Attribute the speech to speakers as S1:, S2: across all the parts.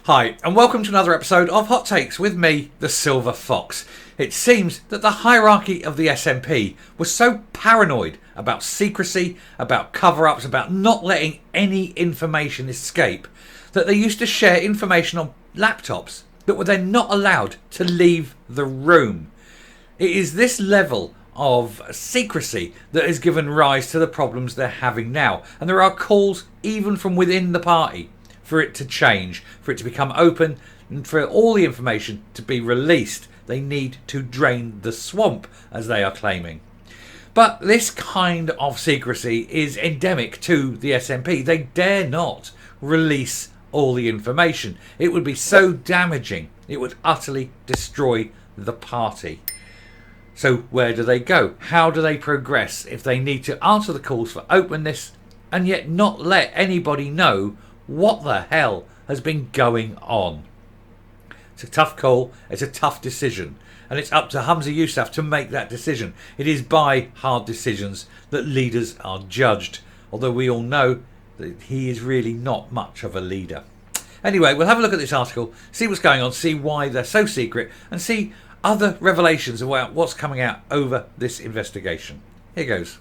S1: Hi, and welcome to another episode of Hot Takes with me, the Silver Fox. It seems that the hierarchy of the SNP was so paranoid about secrecy, about cover-ups, about not letting any information escape, that they used to share information on laptops that were then not allowed to leave the room. It is this level of secrecy that has given rise to the problems they're having now. And there are calls even from within the party for it to change, for it to become open, and for all the information to be released. They need to drain the swamp, as they are claiming. But this kind of secrecy is endemic to the SNP. They dare not release all the information. It would be so damaging. It would utterly destroy the party. So where do they go? How do they progress if they need to answer the calls for openness and yet not let anybody know what the hell has been going on? It's a tough call, it's a tough decision, and it's up to Humza Yousaf to make that decision. It is by hard decisions that leaders are judged, although we all know that he is really not much of a leader. Anyway, we'll have a look at this article, see what's going on, see why they're so secret, and see other revelations about what's coming out over this investigation. Here goes.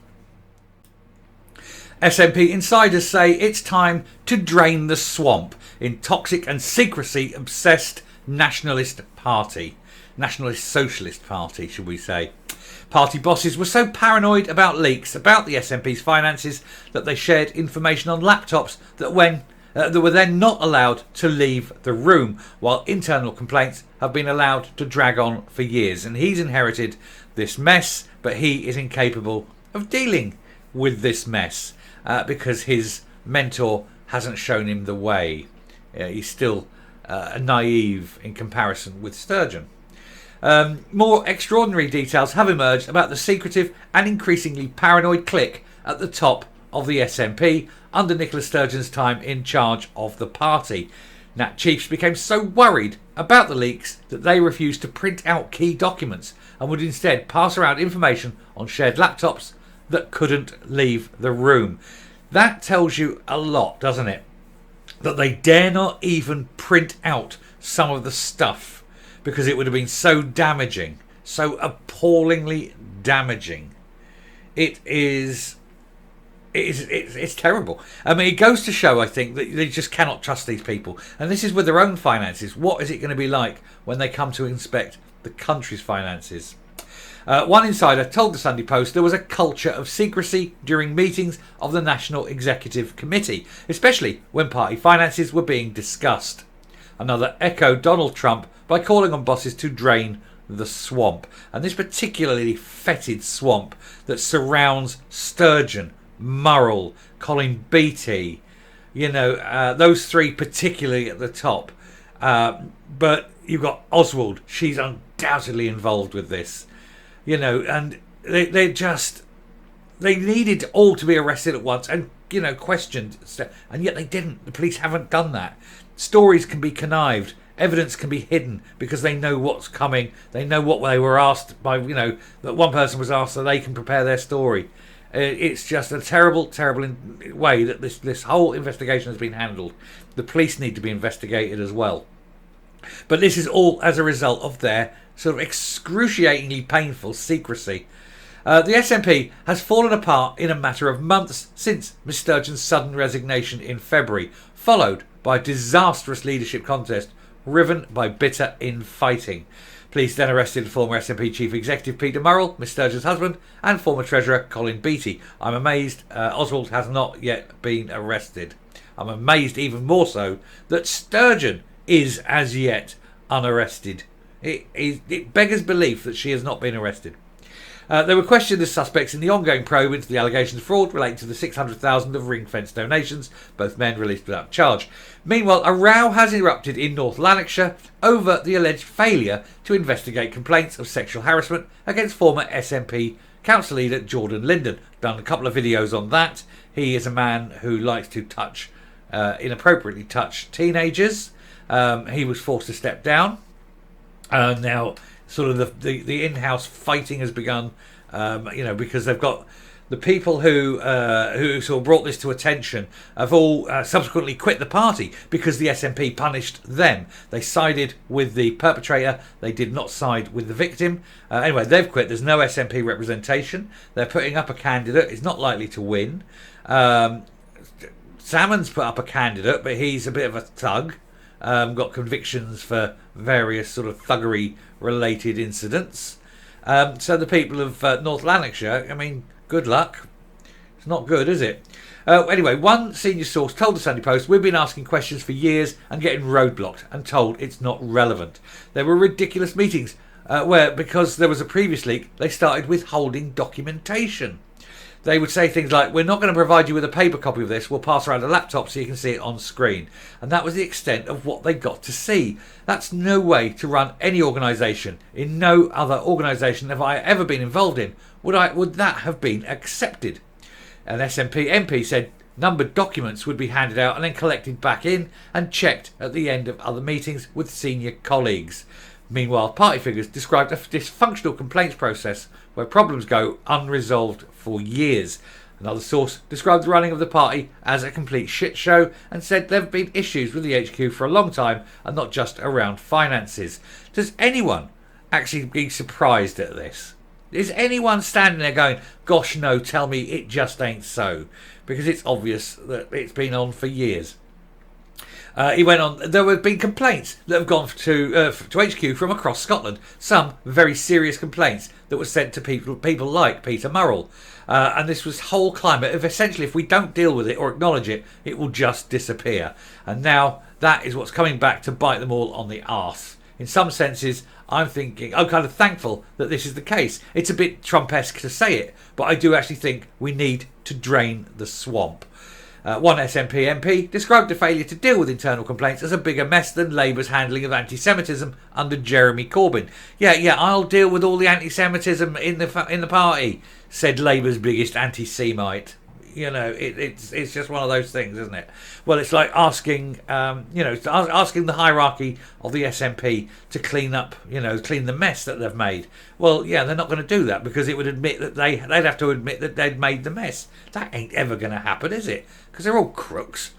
S1: SNP insiders say it's time to drain the swamp in toxic and secrecy obsessed nationalist party. Nationalist Socialist Party, should we say. Party bosses were so paranoid about leaks about the SNP's finances that they shared information on laptops that were then not allowed to leave the room, while internal complaints have been allowed to drag on for years. And he's inherited this mess, but he is incapable of dealing with this mess because his mentor hasn't shown him the way. He's still naive in comparison with Sturgeon. More extraordinary details have emerged about the secretive and increasingly paranoid clique at the top of the SNP under Nicola Sturgeon's time in charge of the party. Nat chiefs became so worried about the leaks that they refused to print out key documents and would instead pass around information on shared laptops that couldn't leave the room. That tells you a lot, doesn't it? That they dare not even print out some of the stuff because it would have been so damaging, so appallingly damaging. It's terrible. I mean, it goes to show, I think, that they just cannot trust these people. And this is with their own finances. What is it going to be like when they come to inspect the country's finances? One insider told the Sunday Post there was a culture of secrecy during meetings of the National Executive Committee, especially when party finances were being discussed. Another echoed Donald Trump by calling on bosses to drain the swamp. And this particularly fetid swamp that surrounds Sturgeon, Murrell, Colin Beattie, those three particularly at the top. But you've got Oswald. She's undoubtedly involved with this. And they needed all to be arrested at once and, questioned. And yet they didn't. The police haven't done that. Stories can be connived. Evidence can be hidden because they know what's coming. They know what they were asked by, that one person was asked so they can prepare their story. It's just a terrible, terrible way that this whole investigation has been handled. The police need to be investigated as well. But this is all as a result of their sort of excruciatingly painful secrecy. The SNP has fallen apart in a matter of months since Miss Sturgeon's sudden resignation in February, followed by a disastrous leadership contest riven by bitter infighting. Police then arrested former SNP Chief Executive Peter Murrell, Miss Sturgeon's husband, and former Treasurer Colin Beattie. I'm amazed Oswald has not yet been arrested. I'm amazed even more so that Sturgeon is as yet unarrested. It beggars belief that she has not been arrested. They were questioned as suspects in the ongoing probe into the allegations of fraud relating to the 600,000 of ring-fence donations, both men released without charge. Meanwhile, a row has erupted in North Lanarkshire over the alleged failure to investigate complaints of sexual harassment against former SNP council leader Jordan Linden. Done a couple of videos on that. He is a man who likes to inappropriately touch teenagers. He was forced to step down. Now, sort of the in-house fighting has begun, because they've got The people who sort of brought this to attention have all subsequently quit the party because the SNP punished them. They sided with the perpetrator. They did not side with the victim. Anyway, they've quit. There's no SNP representation. They're putting up a candidate. He's not likely to win. Salmon's put up a candidate, but he's a bit of a thug. Got convictions for various sort of thuggery-related incidents. So the people of North Lanarkshire, I mean, good luck. It's not good, is it? Anyway, one senior source told the Sunday Post, we've been asking questions for years and getting roadblocked and told it's not relevant. There were ridiculous meetings where, because there was a previous leak, they started withholding documentation. They would say things like, we're not going to provide you with a paper copy of this, we'll pass around a laptop so you can see it on screen. And that was the extent of what they got to see. That's no way to run any organisation. In no other organisation have I ever been involved in would that have been accepted. An SNP MP said numbered documents would be handed out and then collected back in and checked at the end of other meetings with senior colleagues. Meanwhile, party figures described a dysfunctional complaints process where problems go unresolved for years. Another source described the running of the party as a complete shit show and said there have been issues with the HQ for a long time and not just around finances. Does anyone actually be surprised at this? Is anyone standing there going, gosh no, tell me it just ain't so? Because it's obvious that it's been on for years. He went on, there have been complaints that have gone to HQ from across Scotland. Some very serious complaints that were sent to people like Peter Murrell. And this was whole climate of essentially if we don't deal with it or acknowledge it, it will just disappear. And now that is what's coming back to bite them all on the arse. In some senses, I'm kind of thankful that this is the case. It's a bit Trump-esque to say it, but I do actually think we need to drain the swamp. One SNP MP described the failure to deal with internal complaints as a bigger mess than Labour's handling of anti-Semitism under Jeremy Corbyn. Yeah, I'll deal with all the anti-Semitism in the party, said Labour's biggest anti-Semite. You know, it's just one of those things, isn't it? Well, it's like asking, asking the hierarchy of the SNP to clean the mess that they've made. Well, yeah, they're not going to do that because it would admit that they'd have to admit that they'd made the mess. That ain't ever going to happen, is it? Because they're all crooks.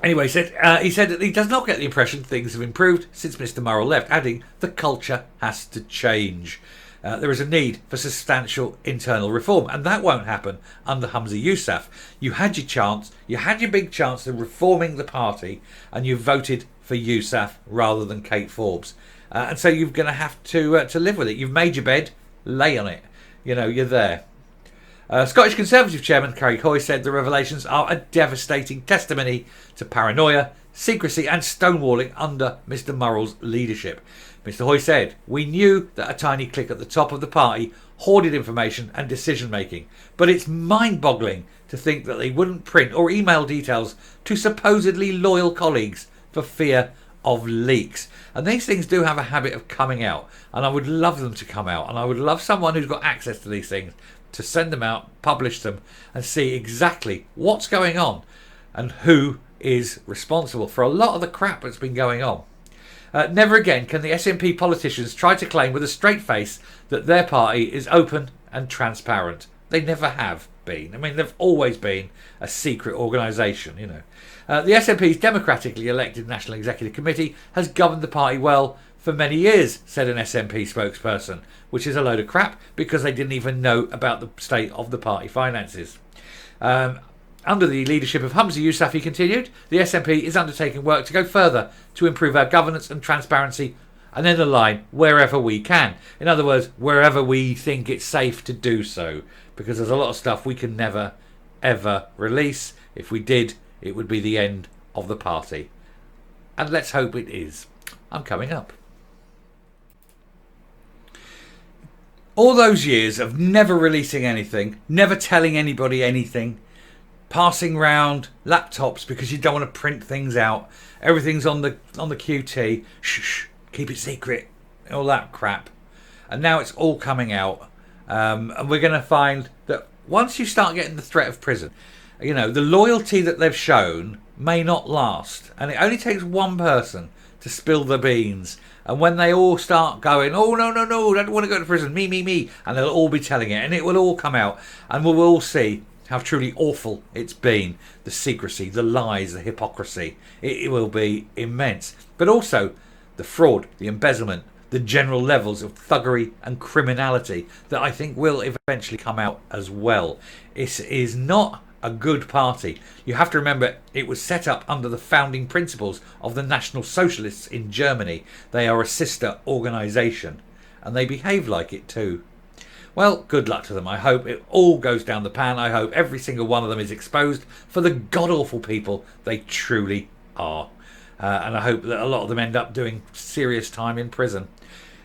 S1: Anyway, he said that he does not get the impression things have improved since Mr. Murrell left, adding the culture has to change. There is a need for substantial internal reform, and that won't happen under Humza Yousaf. You had your chance, you had your big chance of reforming the party, and you voted for Yousaf rather than Kate Forbes. And so you're going to have to live with it. You've made your bed, lay on it. You know, you're there. Scottish Conservative Chairman Craig Hoy said the revelations are a devastating testimony to paranoia, secrecy and stonewalling under Mr. Murrell's leadership. Mr. Hoy said, we knew that a tiny clique at the top of the party hoarded information and decision making, but it's mind-boggling to think that they wouldn't print or email details to supposedly loyal colleagues for fear of leaks. And these things do have a habit of coming out, and I would love them to come out, and I would love someone who's got access to these things to send them out, publish them, and see exactly what's going on and who is responsible for a lot of the crap that's been going on. Never again can the SNP politicians try to claim with a straight face that their party is open and transparent. They never have been. I mean, they've always been a secret organisation, you know. The SNP's democratically elected National Executive Committee has governed the party well for many years, said an SNP spokesperson, which is a load of crap because they didn't even know about the state of the party finances. Under the leadership of Humza Yousaf, he continued, the SNP is undertaking work to go further to improve our governance and transparency and then align wherever we can. In other words, wherever we think it's safe to do so, because there's a lot of stuff we can never, ever release. If we did, it would be the end of the party. And let's hope it is. I'm coming up. All those years of never releasing anything, never telling anybody anything, passing round laptops because you don't want to print things out. Everything's on the QT. Shh, keep it secret. All that crap. And now it's all coming out. And we're going to find that once you start getting the threat of prison, you know, the loyalty that they've shown may not last. And it only takes one person to spill the beans. And when they all start going, oh, no, no, no, I don't want to go to prison, me, and they'll all be telling it, and it will all come out, and we'll all see how truly awful it's been. The secrecy, the lies, the hypocrisy. It will be immense. But also the fraud, the embezzlement, the general levels of thuggery and criminality that I think will eventually come out as well. It is not a good party. You have to remember it was set up under the founding principles of the National Socialists in Germany. They are a sister organisation and they behave like it too. Well, good luck to them. I hope it all goes down the pan. I hope every single one of them is exposed for the god-awful people they truly are. And I hope that a lot of them end up doing serious time in prison.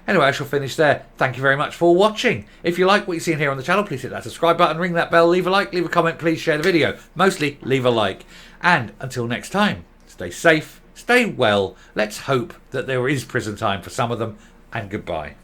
S1: Anyway, I shall finish there. Thank you very much for watching. If you like what you're seeing here on the channel, please hit that subscribe button, ring that bell, leave a like, leave a comment, please share the video. Mostly, leave a like. And until next time, stay safe, stay well. Let's hope that there is prison time for some of them, and goodbye.